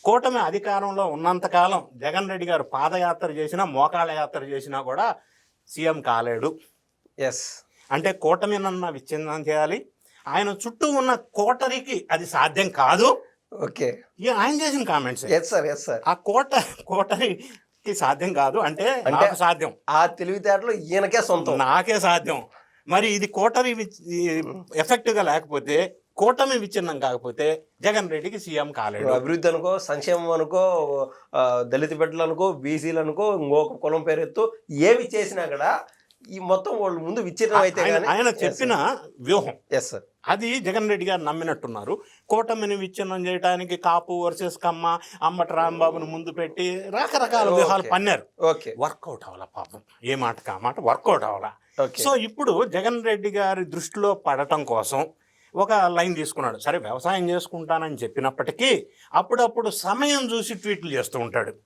కూటమి అధికారంలో ఉన్నంతకాలం జగన్ రెడ్డి గారు పాదయాత్ర చేసినా మోకాళ్ళ యాత్ర చేసినా కూడా సీఎం కాలేడు. ఎస్. అంటే కూటమినన్నా విచ్ఛిన్నం చేయాలి, ఆయన చుట్టూ ఉన్న కోటరికి అది సాధ్యం కాదు. ఓకే. ఆయన చేసిన comments. Yes sir, yes sir. ఆ కోటరికి సాధ్యం కాదు అంటే నాకు సాధ్యం. ఆ తెలివితేటలు ఈయనకే సొంతం, నాకే సాధ్యం. మరి ఇది కోటరి ఎఫెక్టివ్గా లేకపోతే, కూటమి విచ్ఛిన్నం కాకపోతే జగన్ రెడ్డికి సీఎం కాలేడు. అభివృద్ధి అనుకో, సంక్షేమం అనుకో, దళిత బిడ్డలు అనుకో, బీసీలు అనుకో, ఇంకొక కులం పేరెత్తు ఏవి చేసినా కూడా ఈ మొత్తం వాళ్ళు ముందు విచ్ఛిన్నం అయితే ఆయన చెప్పిన వ్యూహం. Yes sir. అది జగన్ రెడ్డి గారు నమ్మినట్టున్నారు. కూటమిని విచ్ఛిన్నం చేయడానికి కాపు వర్సెస్ కమ్మ, అంబటి రాంబాబును ముందు పెట్టి రకరకాల వ్యూహాలు పన్నారు. ఓకే. వర్కౌట్ అవ్వాల పాపం, ఏ మాటకు ఆ మాట వర్కౌట్ అవ్వాల. సో ఇప్పుడు జగన్ రెడ్డి గారి దృష్టిలో పడటం కోసం ఒక లైన్ తీసుకున్నాడు. సరే వ్యవసాయం చేసుకుంటానని చెప్పినప్పటికీ అప్పుడప్పుడు సమయం చూసి ట్వీట్లు చేస్తూ ఉంటాడు.